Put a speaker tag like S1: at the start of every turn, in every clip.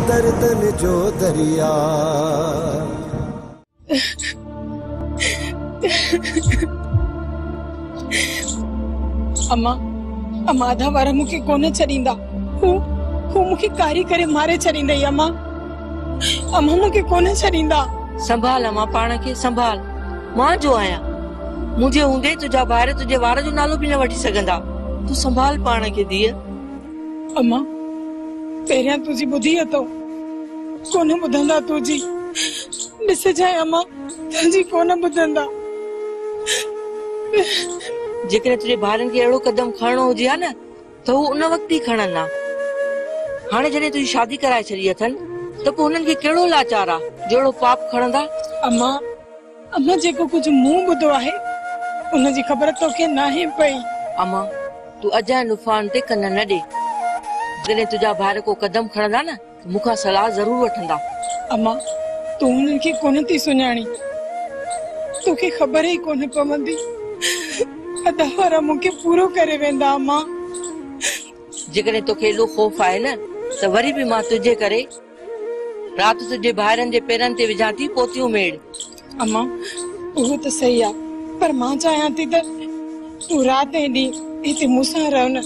S1: दर्दन जो दरिया।
S2: अम्मा अम्मा आधा वारा मुखे कोने छड़ींदा। हू मुखे कारी करे मारे छड़ींदई। अम्मा अम्मा मुखे कोने छड़ींदा।
S3: संभाल अम्मा पाण के संभाल। मां जो आया मुझे हूंदे तुझा ॿाहिरि तुझे वार जो नालो भी न वठी सघंदा। तू संभाल पाण के धीअ।
S2: अम्मा पहिरियां तुझी ॿुधी अथव कोने ॿुधंदा तुझी। ॾिस जाए अम्मा तुझी कोने ॿुधंदा।
S3: जेकॾहिं तुझे ॿारनि खे अहिड़ो कदम खणणो हुजे हा न त हू उन वक़्त ई खणनि हा। हाणे जॾहिं तुझी शादी कराए छॾी अथनि त पोइ हुननि खे कहिड़ो लाचार आहे जहिड़ो पाप खणंदा।
S2: अम्मा अम्मा जेको कुछ मूं ॿुधो आहे उनजी ख़बर तोखे नाहे पई।
S3: अम्मा तू अजाए नुफ़ान ते कन न ॾे। जॾहिं तुझा ॿार को कदम खणंदा न मूंखां सलाह ज़रूर वठंदा।
S2: अम्मा तू उन्हनि खे कोन थी सुञाणी। तोखे ख़बर ई कोन पवंदी। अदा वारा मूंखे पूरो करे वेंदा। अम्मा
S3: जेकॾहिं तोखे एॾो ख़ौफ़ आहे न त वरी बि मां तुंहिंजे करे राति तुंहिंजे ॿाहिरनि जे पेरनि ते विझां थी पोतियूं मेड़।
S2: अम्मा उहो त सही आहे पर मां चाहियां थी त तू राति ऐं ॾींहुं हिते मूंसां रह न।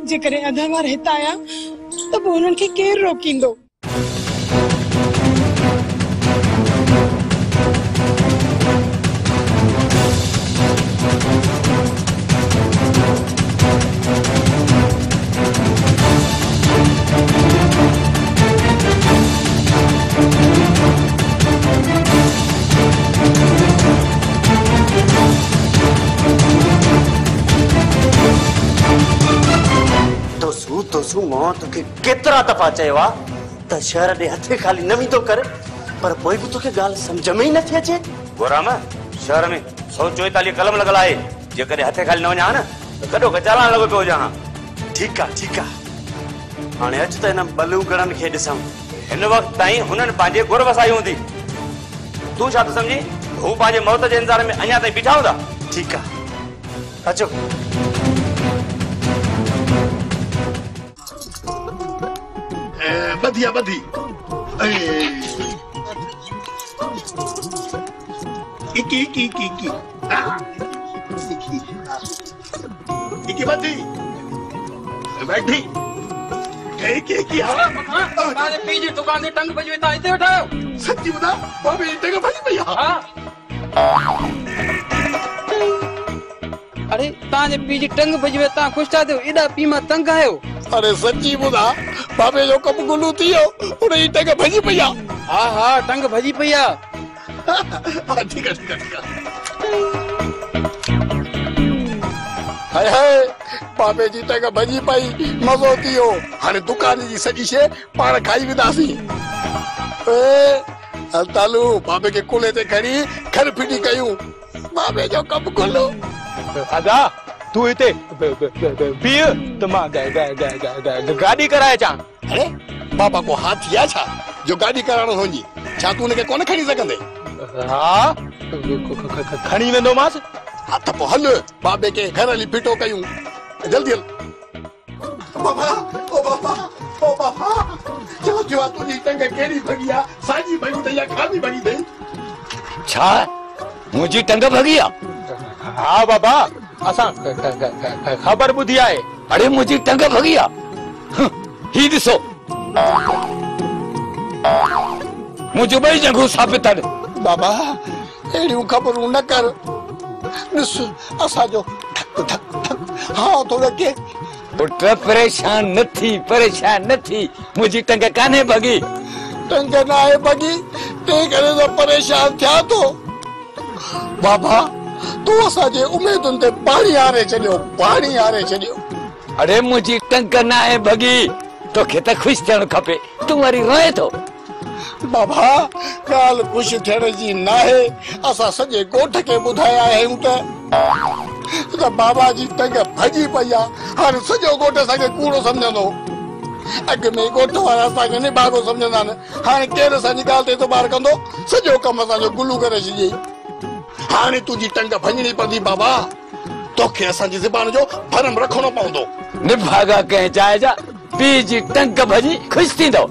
S2: जेकॾहिं अधा वार हितां आया त पोइ हुननि खे केरु रोकींदो।
S4: तोसू मां तोखे केतिरा दफ़ा चयो आहे त शहर ॾे हथे खाली न वेंदो कर पर पोइ बि तोखे ॻाल्हि सम्झ में ई नथी अचे।
S5: गोराम शहर में 144 कलम लॻल आहे। जेकॾहिं हथे खाली न वञा न त कॾो कचालण लॻो पियो हुजां।
S4: ठीकु आहे ठीकु आहे हाणे अच त हिन बलू गणनि खे ॾिसां।
S5: हिन वक़्त ताईं हुननि पंहिंजे गुर वसाई हूंदी। तूं छा थो सम्झी हू पंहिंजे मौत जे इंतज़ार में अञा ताईं बीठा हूंदा।
S4: ठीकु आहे अचो।
S6: बधिया बधी इकी बधी बैठी
S7: मारे पी जी दुकान ते टंग बजी वेता इते उठायो।
S6: सच्ची बुधा बाबे टंग बजी भैया।
S7: अरे ताजे पी जी टंग बजी वेता खुश था थियो एडा पी मा तंग आयो।
S6: अरे सच्ची बुधा बाबे जो कम गुलू थियो उन ही टंग भजी भैया।
S7: हां टंग भजी भैया।
S6: ठीक है ठीक है ठीक है। हाय हाय बाबे जी टंग भजी पई मज़ो थियो। हाणे दुकान जी सॼी शइ पाण खाई विदासी। तालू बाबे के कुले ते खड़ी खर फिटी कयूं बाबे जो कम गुलू।
S8: आजा तू इते पीउ त मां गाड़ी कराए चा।
S6: अरे बाबा को हाथ या छा जो गाड़ी कराणो होंजी। छा तू उनके कोन खणी सघंदे।
S8: हां खणी वेंदो मास।
S6: हा त पोइ हल बाबे के घर हली फिटो कयूं जल्दी हल। बाबा ओ बाबा ओ बाबा जो तुझी टंग केड़ी भगिया साजी भगी ते या खाली भगी ते।
S8: छा मुंहिंजी टंग भगी आ। हाँ बाबा असां खबर ॿुधी आहे।
S9: अरे मुंहिंजी टंग भगी आ। ही ॾिसो मुंहिंजो ॿई जंघूं साबित आहिनि।
S6: बाबा अहिड़ियूं ख़बरूं न कर। ॾिस असांजो धक धक धक हाँ तो रखे।
S9: पुट परेशान न थी मुंहिंजी टंग कान्हे भगी।
S6: टंग न आहे भगी ते करे तो परेशान थिया तो। बाबा तू असांजे उम्मीदुनि ते पाणी हारे छॾियो।
S9: अरे मुंहिंजी टंग न आहे भगी तोखे त ख़ुशि थियणु खपे तूं वरी रोए थो।
S6: बाबा ॻाल्हि ख़ुशि थियण जी नाहे। असां सॼे ॻोठ खे ॿुधाया आहियूं त बाबा जी टंग भॼी पई आहे। हाणे सॼो ॻोठ असांखे कूड़ो सम्झंदो। अॻु में ॻोठ वारा असांखे निभागो सम्झंदा आहिनि। हाणे केरु असांजी ॻाल्हि ते एतबार कंदो। सॼो कमु असांजो गुलू करे छॾियई। हाणे तुझी टंग भञणी पवंदी बाबा। तोखे असांजी ज़बान जो भरम रखणो पवंदो।
S9: निभागा कंहिं जाइ जा पीउ जी टंग भॼी ख़ुशि थींदो।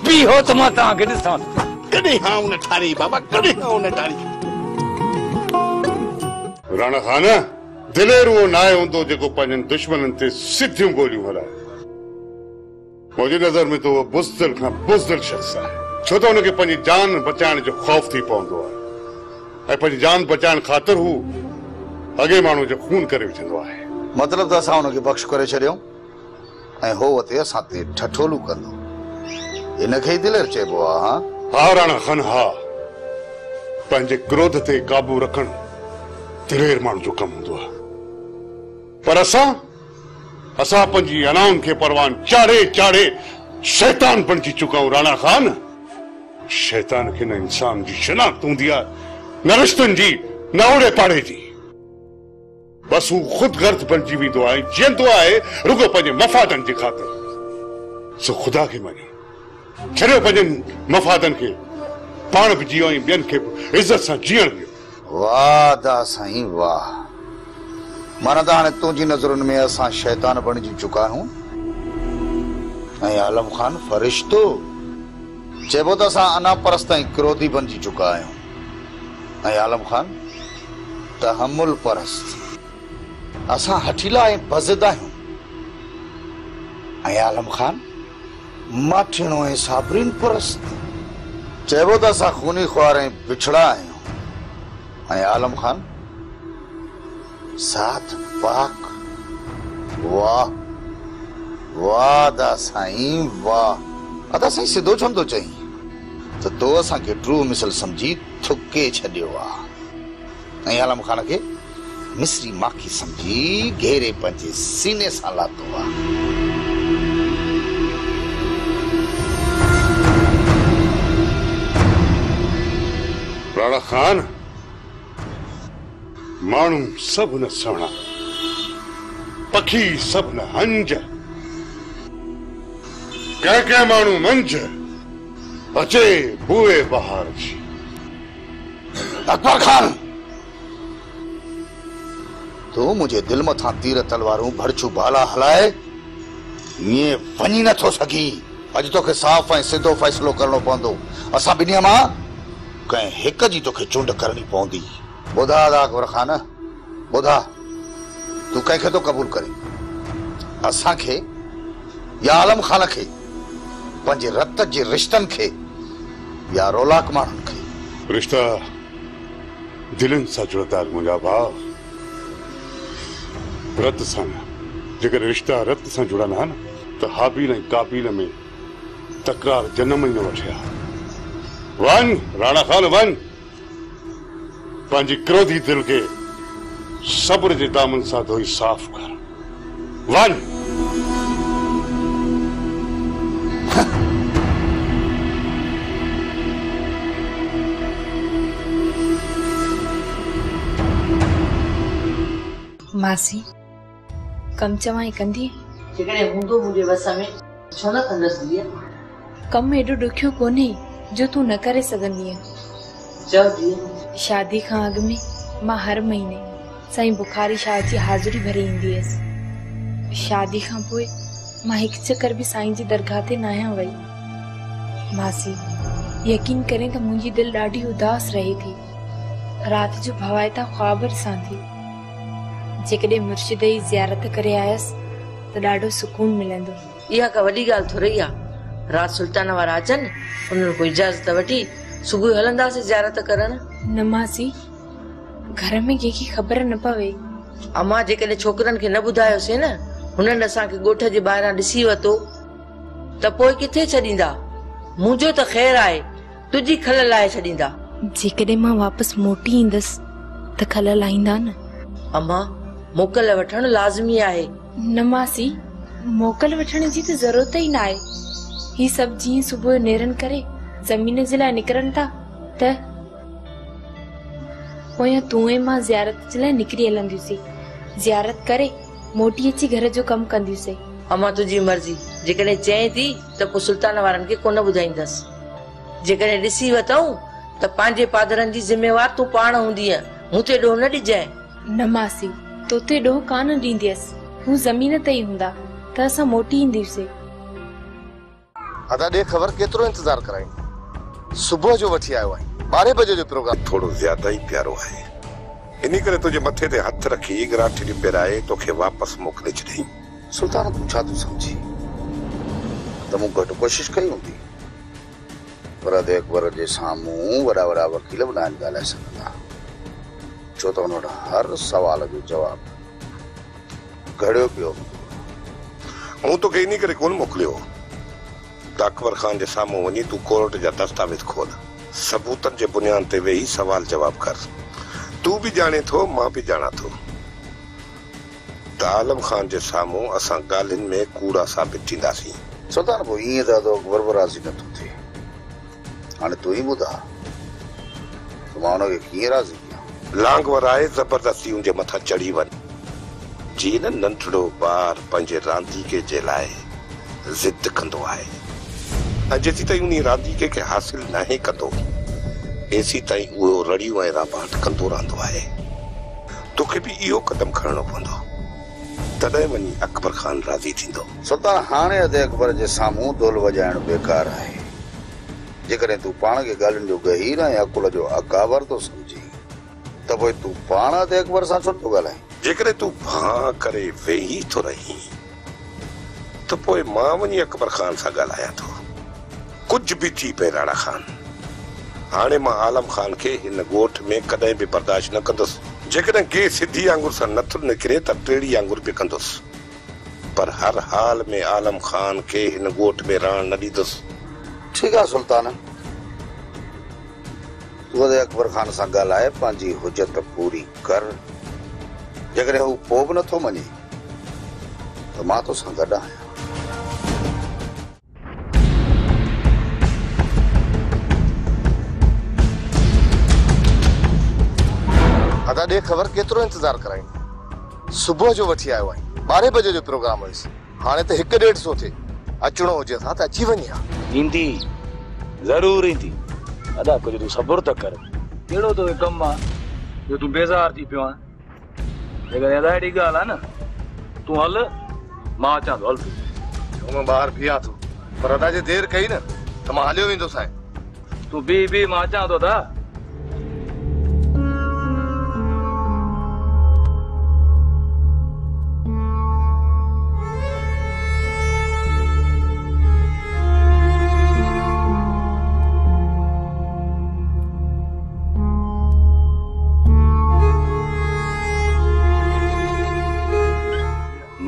S9: बी हो तो मां तव्हांखे ॾिसां
S6: कॾहिं हाँ उन ठारी बाबा कॾहिं हाँ उन ठारी राणा खान दिलेर वो नाहे हूंदो जेको पंहिंजनि दुश्मननि ते सिधियूं गोलियूं हलाए मुंहिंजी नज़र में तो वो बुज़दिल खां बुज़दिल शख़्स आहे छो त हुनखे पंहिंजी जान बचाइण जो ख़ौफ़ थी पवंदो आहे ऐं पंहिंजी जान बचाइण ख़ातिर हू अॻे माण्हू जो खून करे विझंदो आहे
S10: मतलब त असां हुनखे बख़्श करे छॾियऊं ऐं हो वते असां ते ठठोलू कंदो हिनखे ई दिलेर चइबो आहे
S6: हा राणा खान हा पंहिंजे क्रोध ते काबू रखण दिलेर माण्हू जो कमु हूंदो आहे पर असां पंहिंजी अनाउनि खे परवान चाढ़े चाढ़े शैतान बणिजी चुका आहियूं राणा खान शैतान खे न इंसान जी शनाख्त हूंदी आहे न रिश्तनि जी न ओड़े पाड़े जी बस हू खुद गर्द बणिजी वेंदो आहे जीअंदो आहे रुगो पंहिंजे मफ़ादनि जे ख़ातिर सो ख़ुदा खे मञे छॾियो पंहिंजनि मफ़ादनि खे पाण बि जियो ऐं ॿियनि खे बि इज़त सां जीअण ॾियो
S10: वाह दा साईं वाह माना त हाणे तुंहिंजी नज़रुनि में असां शैतान बणिजी चुका आहियूं ऐं आलम खान फ़रिश्तो चइबो त असां अना परस्त ऐं क्रोधी बणिजी चुका आहियूं ऐं आलम खान तहमुल परस्त असां हठीला ऐं बज़द आहियूं ऐं आलम खान माठिणो ऐं साबरीन परस्त चइबो त असां खूनी ख्वार ऐं बिछड़ा आहियूं ऐं आलम खान साथ पाक वाह वाह दा साईं वाह अदा साईं सिधो छो थो चई त तो असांखे ट्रू मिसल समझी थुके छॾियो आहे ऐं आलम खान खे मिस्री माखी समझी घेरे पंहिंजे सीने सां लातो आहे
S6: राणा खान माण्हू सभु न सवणा पखी सभु न हंज कंहिं माण्हू मंझ अचे बुए बहार जी
S10: अकबर खान तू मुझे दिल मथां तीर तलवारूं भड़चू बाला हलाए ये वञी नथो सघी अॼु तोखे साफ़ ऐं सिधो फ़ैसिलो करणो पवंदो असां ॿिन्ही मां कंहिं हिक जी तोखे चूंड करणी पवंदी ॿुधा अकबर खान ॿुधा तूं कंहिंखे थो क़बूल करे असांखे या आलम खान खे पंहिंजे रत जे रिश्तनि खे या रोलाक माण्हुनि खे
S6: रिश्ता दिलनि सां जुड़ंदा आहिनि मुंहिंजा भाउ रत सां न जेकर रिश्ता रत सां जुड़नि हा न त हाबील ऐं काबील में तकरार जनम ई न वठिया वञ राणा खान वञ पंहिंजी क्रोधी दिल खे सब्र जे दामन सां धोई साफ़ कर वञ
S11: मासी कम चवाई कंदी
S3: जेकॾहिं हूंदो मुंहिंजे वस में छो न कंदसि धीअ
S11: कम एॾो ॾुखियो कोन्हे जो तूं न करे सघंदी आहे
S3: चओ धीअ
S11: शादी खां अॻु में मां हर महीने साईं बुखारी शाह जी हाज़िरी भरे ईंदी हुयसि शादी खां पोइ मां हिकु चकर बि साईं जी दरगाह ते न आहियां वई मासी यकीन करे त मुंहिंजी दिलि ॾाढी उदास रहे थी राति जो भवाइता ख्वाब ॾिसां थी जेकॾहिं मुर्शिद जी ज़ियारत करे आयसि त ॾाढो सुकून मिलंदो
S3: इहा का वॾी ॻाल्हि थोरी आहे राति सुल्तान वारा अचनि उन्हनि को इजाज़त वठी सुबुह हलंदासीं ज़ियारत करण
S11: न मासी घर में कंहिंखे ख़बर न पवे
S3: अमां जेकॾहिं छोकिरनि खे न ॿुधायोसीं न हुननि असांखे ॻोठ जे ॿाहिरां ॾिसी वरितो त पोइ किथे छॾींदा मुंहिंजो त ख़ैर आहे तुंहिंजी खल लाहे छॾींदा
S11: जेकॾहिं मां वापसि मोटी ईंदसि त खल लाहींदा न
S3: अमां मोकल वठण लाज़मी आहे
S11: न मासी मोकल वठण जी त ज़रूरत ई न आहे ही सभु जीअं सुबुह नेरनि करे ज़मीन जे लाइ निकिरनि था त पोइ तूं ऐं मां ज़ियारत जे लाइ निकिरी हलंदियूंसीं ज़ियारत करे मोटी अची घर जो कमु कंदियूंसीं
S3: अमां तुंहिंजी मर्ज़ी जेकॾहिं चए थी त पोइ सुल्तान वारनि खे कोन ॿुधाईंदसि जेकॾहिं ॾिसी वतऊं त पंहिंजे पादरनि जी ज़िम्मेवार तूं पाण हूंदीअ मूं ते ॾोह न ॾिजांइ
S11: न मासी तोते ॾोह कान ॾींदसि हू ज़मीन ते ई हूंदा त असां मोटी ईंदियूंसीं
S6: अदा दे खबर केतिरो इंतजार कराई सुबह जो वठी आयो आहे 12 बजे जो प्रोग्राम
S12: थोड़ो ज्यादा ही प्यारो है इनी करे तुझे मथे ते हथ रखी ग्राठी पिराए तोखे वापस मोकले छॾी
S10: सुल्तान पूछा तू समझी त मूं घटि कोशिश कई हूंदी पर अदे अकबर जे साम्हूं वॾा वॾा वकील बि न ॻाल्हाए सघंदा छो त हुन वटि हर सवाल जो जवाब घड़ियो पियो
S12: मूं तोखे इनी करे कोन मोकिलियो त अकबर खान जे साम्हूं वञी तूं कोर्ट जा दस्तावेज खोल सबूतनि जे बुनियाद ते वेही सवाल जवाब कर तू भी जाने थो मां भी जाना थो त आलम खान जे साम्हूं असां ॻाल्हियुनि में कूड़ा साबित थींदासीं
S10: सुल्तान पोइ ईअं त अकबर बि राज़ी नथो थिए हाणे तूं ई ॿुधा त मां हुनखे कीअं राज़ी कयां
S12: लांग वराए ज़बरदस्ती उनजे मथां चढ़ी वञ जीअं न नंढड़ो ॿार पंहिंजे रांदीके जे लाइ ज़िद कंदो आहे ऐं जेसीं ताईं उन रांदीके खे हासिल नाहे कंदो एसी ताईं उहो रड़ियूं ऐं राबाट कंदो रहंदो आहे तोखे बि इहो कदम खणणो पवंदो तॾहिं वञी अकबर खान राज़ी थींदो
S10: सुल्तान हाणे अदे अकबर जे साम्हूं ढोल वॼाइण बेकार आहे जेकॾहिं तूं पाण खे ॻाल्हियुनि जो गहीर ऐं अकुल जो अकाबर थो सम्झी त पोइ तूं पाण अदे अकबर सां छो थो ॻाल्हाए
S12: जेकॾहिं तूं भाउ करे वेही थो रही त पोइ मां वञी अकबर खान सां ॻाल्हायां थो कुझु बि थी पए राणा खान हाणे मां आलम खान खे हिन ॻोठ में कॾहिं बि बर्दाश्त न कंदुसि जेकॾहिं के सिधी आंगुर सां नथो निकिरे त टेड़ी आंगुर बि कंदुसि पर हर हाल में आलम खान खे हिन ॻोठ में रहण न ॾींदुसि
S10: ठीकु आहे सुल्तान तूं अदे अकबर खान सां ॻाल्हाए पंहिंजी हुजत पूरी कर जेकॾहिं हू पोइ बि नथो मञे त मां तोसां गॾु आहियां
S6: अदा दे खबर केतिरो इंतजार कराई सुबह जो वठी आयो आहे 12 बजे जो प्रोग्राम हुयसि हाणे त 1:30 थिए अचणो हुजे था त अची वञी
S8: ईंदी ज़रूर ईंदी अदा कुझु तूं सब्र त कर कहिड़ो तो कमु आहे जो तूं बेज़ार थी पियो आहे जेकॾहिं अदा अहिड़ी ॻाल्हि आहे न तूं हल मां अचां थो हल
S6: तूं मां ॿाहिर बीहां थो पर अदा जे देरि कई न त मां हलियो वेंदुसि हाणे
S8: तूं बी मां अचां थो अदा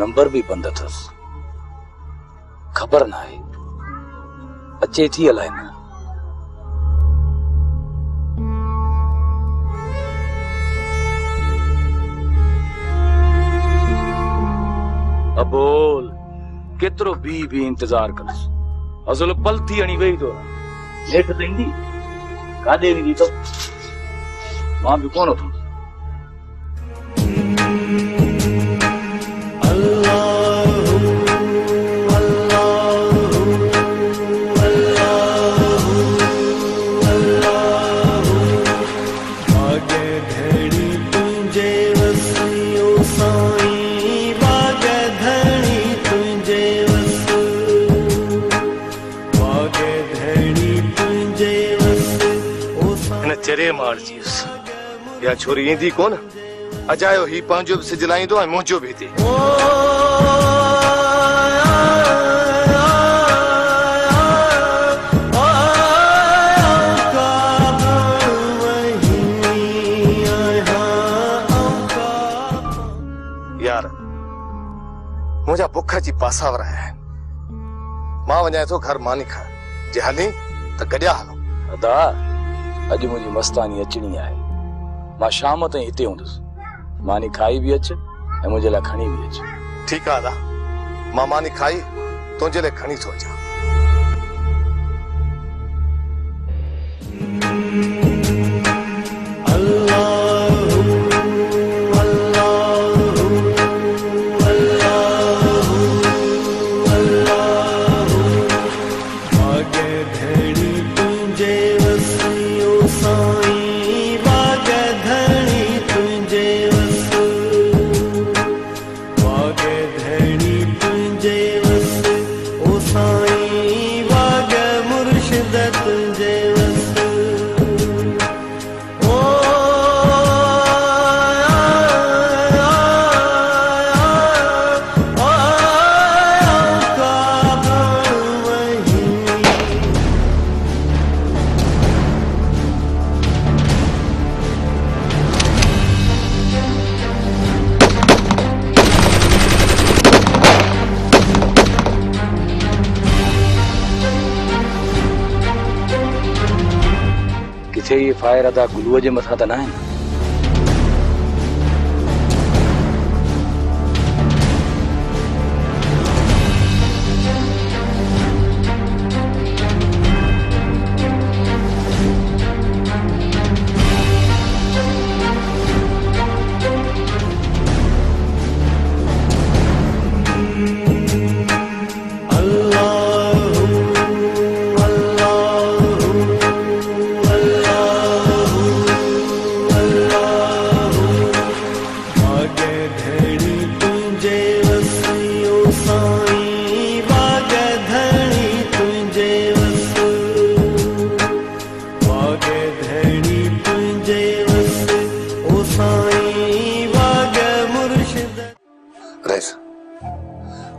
S8: नंबर भी बंद अथस खबर ना है अचे थी अलाए न अबोल केतिरो बी इंतजार करस असल पल थी हणी वही तो लेट त ईंदी काॾे वेंदी तो मां बि कोन उथुमि
S6: चरे मार जीस या छोरी ईंदी कोन अजायो ही पंहिंजो बि सिजलाईंदो ऐं मुंहिंजो बि हिते यार मुंहिंजा बुख जी पासावर आहिनि मां वञां थो घर मानी खा जे हली त गॾिया हलो
S8: अदा अॼु मुंहिंजी मस्तानी अचणी आहे मां शाम ताईं हिते हूंदुसि मानी खाई बि अच ऐं मुंहिंजे लाइ खणी बि अच
S6: ठीकु आहे अदा मां मानी खाई तुंहिंजे लाइ खणी थो अचां
S1: साईं तुझे बस ओ
S8: किथे ये फायर अदा गुलूअ जे मथां त न आहिनि?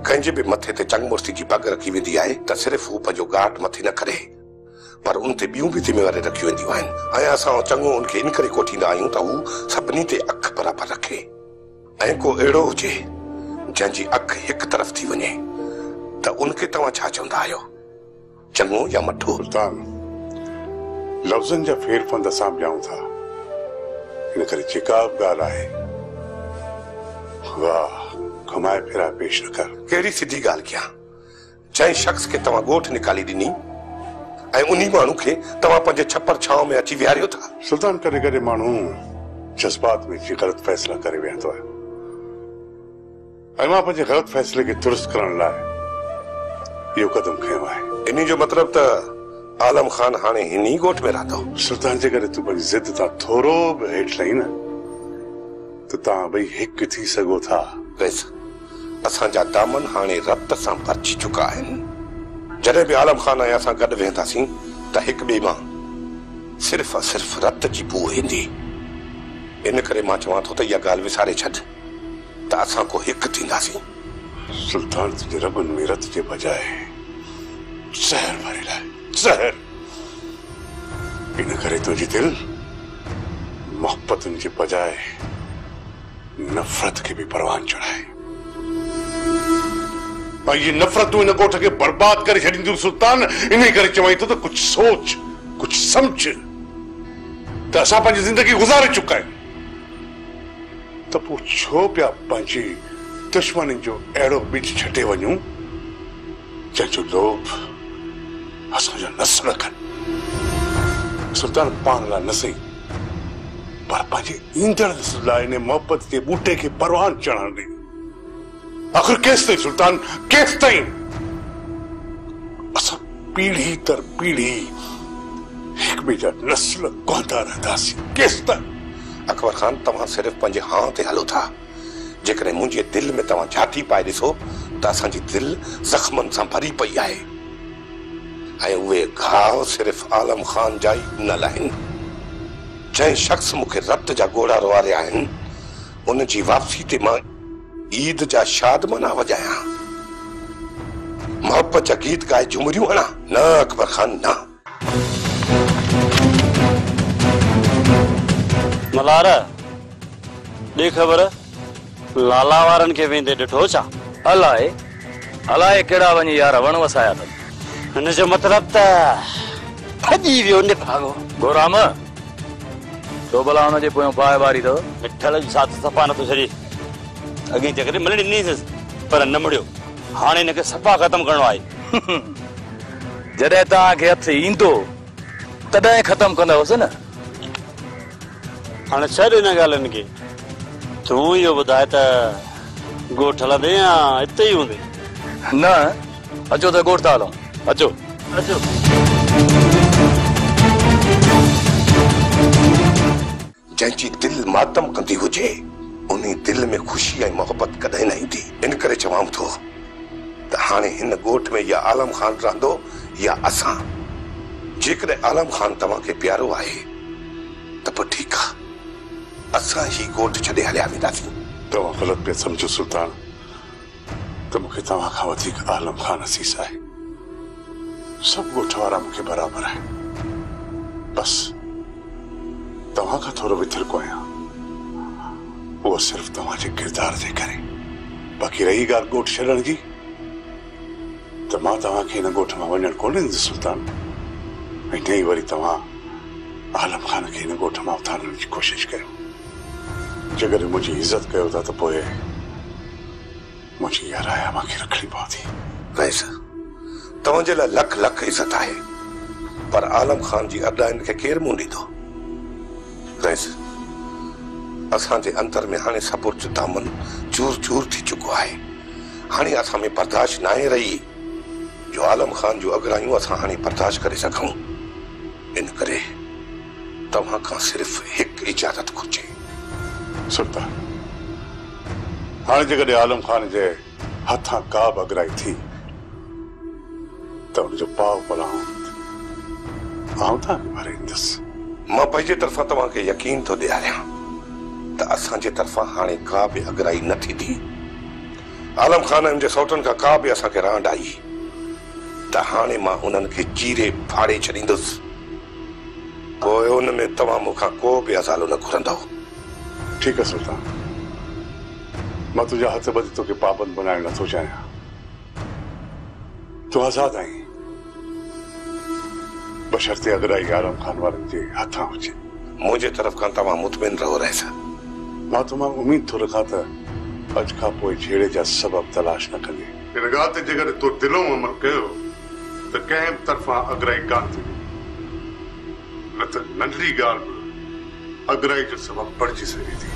S12: कंहिंजे बि मथे ते चंगमुर्ती जी पग रखी वेंदी आहे त सिर्फ़ हू पंहिंजो घाट मथे न करे पर उन ते ॿियूं बि ज़िमेवारी रखियूं वेंदियूं आहिनि ऐं असां चङो उनखे इन करे कोठींदा आहियूं त हू सभिनी ते अखि बराबरि रखे ऐं को अहिड़ो हुजे जंहिंजी अखि हिकु तरफ़ थी वञे त उनखे तव्हां छा चवंदा आहियो, चङो या मठो?
S13: सुल्तान, लफ़्ज़नि जा फेर फंद असां बि ॼाणूं था, इन करे जेका बि ॻाल्हि आहे वाह घुमाए फिराए पेश न कर।
S12: कहिड़ी सिधी ॻाल्हि कयां? जंहिं शख़्स खे तव्हां ॻोठ निकाली ॾिनी ऐं उन्ही माण्हू खे तव्हां पंहिंजे छप्पर छांव में अची विहारियो था।
S13: सुल्तान, कॾहिं कॾहिं माण्हू जज़्बात में ग़लत फैसला करे वेहंदो आहे ऐं मां पंहिंजे ग़लत फैसले खे दुरुस्त करण लाइ इहो कदम खयो आहे।
S12: इन जो मतिलब त आलम खान हाणे हिनी ॻोठ में रहंदो?
S13: सुल्तान, जेकॾहिं तूं पंहिंजी ज़िद तां थोरो बि हेठि लही न त तव्हां ॿई हिकु थी सघो था।
S12: असांजा दामन हाणे रत सां भरजी चुका आहिनि। जॾहिं बि आलम खान ऐं असां गॾु वेहंदासीं त हिकु ॿिए मां सिर्फ़ सिर्फ़ रत जी बू ईंदी। इन करे मां चवां थो त इहा ॻाल्हि विसारे छॾ त असां को हिकु थींदासीं।
S13: सुल्तान, तुंहिंजे रॿनि में रत जे बजाए ज़हर भरियल आहे, ज़हर। इन करे तुंहिंजी दिलि मोहब्बतुनि जे बजाए नफ़रत खे बि परवान चढ़ाए ऐं ये नफ़रतूं इन ॻोठ खे बर्बाद करे छॾींदियूं। सुल्तान, इन करे चवां थो त कुझु सोच, कुझु सम्झ त असां पंहिंजी ज़िंदगी गुज़ारे चुका आहियूं त पोइ छो पिया पंहिंजी दुश्मनी जो अहिड़ो बीज छटे वञूं जंहिंजो लोभ असांजा नस रखनि। सुल्तान, पाण लाइ न सही पर पंहिंजे ईंदड़ नस्ल लाइ इन मोहब्बत जे बूटे खे परवान चढ़ण ॾे। आख़िर केसि ताईं सुल्तान, केसि ताईं असां पीढ़ी दर पीढ़ी हिक ॿिए जा नस्ल कोंदा रहंदासीं? केसि ताईं?
S12: अकबर खान, तव्हां सिर्फ़ पंहिंजे हां ते हलो था। जेकॾहिं मुंहिंजे दिलि में तव्हां जाती पाए ॾिसो त असांजी दिलि ज़ख़्मनि सां भरी पई आहे ऐं उहे घाव सिर्फ़ आलम खान जा ई न लाहिनि। जंहिं शख़्स मूंखे रत जा ॻोढ़ा रोआरिया आहिनि उन जी वापसी ते मां ईद जा शादमना वॼायां, मोहब्बत जा गीत गाए झुमरियूं हणा? न अकबर खान, न।
S14: मलार, ॾे ख़बर लाला वारनि खे वेंदे ॾिठो छा?
S8: अलाए अलाए कहिड़ा वञी यार वण वसाया अथनि।
S14: हिन जो मतिलब त भॼी वियो निभागो।
S8: गोराम, छो भला हुनजे पोयां पाए वारी अथव?
S14: मिठल जी साथ सफ़ा नथो छॾे। अॻे चकरे मिलण ॾिनीसि पर न मुड़ियो। हाणे हिनखे सफ़ा ख़तमु करणो आहे।
S8: जॾहिं तव्हांखे हथु ईंदो तॾहिं ख़तमु कंदवसि न।
S14: हाणे छॾ हिन ॻाल्हियुनि खे। तूं इहो ॿुधाए त ॻोठ हलंदे या हिते ई हूंदे?
S8: न, अचो त ॻोठ था हलूं। अचो
S14: अचो।
S12: जंहिंजी दिलि मातम कंदी हुजे उन दिलि में ख़ुशी ऐं मोहब्बत कॾहिं न ईंदी। इन करे चवां थो त हाणे हिन ॻोठ में या आलम खान रहंदो या असां। जेकॾहिं आलम खान तव्हां खे प्यारो आहे त पोइ ठीकु आहे, असां ही ॻोठ छॾे हलिया वेंदासीं।
S13: तव्हां ग़लति पिया सम्झो सुल्तान त मूंखे तव्हां खां वधीक आलम खान असीस आहे। सभु ॻोठ वारा मूंखे बराबरि आहे, बसि तव्हां खां थोरो विथिरको आहियां, उहो सिर्फ़ु तव्हांजे किरदार जे करे। बाक़ी रही ॻाल्हि ॻोठ छॾण जी, त मां तव्हांखे हिन ॻोठ मां वञणु कोन ॾींदुसि सुल्तान। ऐं न ई वरी तव्हां आलम खान खे हिन ॻोठ मां उथारण जी कोशिशि कयो। जेकॾहिं मुंहिंजी इज़त कयो था त पोइ मुंहिंजी इहा राय मूंखे रखणी पवंदी।
S12: वैस तव्हांजे लाइ लख लख इज़त आहे, पर आलम खान जी अॾाइन खे केरु मुंहुं ॾींदो? वैस असांजे अंदर में हाणे सबुर जो दामन चूर चूर थी चुको आहे। हाणे असां में बर्दाश्त न आहे रही जो आलम खान जूं अगरायूं असां हाणे बर्दाश्त करे सघूं। इन करे तव्हां खां सिर्फ़ु हिकु इजाज़त घुर्जे।
S13: सुल्तान, हाणे जेकॾहिं आलम खान जे हथां का बि अगराई थी त हुनजो पाव पलाउ आउं तव्हांखे भरे ईंदुसि।
S12: मां पंहिंजे तरफ़ां तव्हांखे यकीन थो ॾियारियां त असांजे तरफ़ां हाणे का बि अगराई न थींदी। आलम खान जे सौटनि खां का बि असांखे रांड आई त हाणे मां उन्हनि खे चीरे फाड़े छॾींदुसि। पोइ उन में तव्हां मूंखां को बि अज़ालो न घुरंदो।
S13: ठीकु आहे सुल्तान, मां तुंहिंजा हथ ॿधी तोखे पाबंद बनाइण नथो चाहियां। तूं आज़ाद आहीं, बशर्ते अगराई आलम खान वारनि जे हथां हुजे।
S12: मुंहिंजे तरफ़ खां तव्हां मुतमिन रहो रहिस।
S13: मां तमामु उमीद थो रखां त अॼु खां पोइ झेड़े जा सबब तलाश न कंदे। हिन ॻाल्हि ते जेकॾहिं तो दिलों अमल कयो त कंहिं बि तरफ़ां अगराई कान थींदी, न त नंढड़ी ॻाल्हि बि अगराई जो सबब बणिजी सघे थी।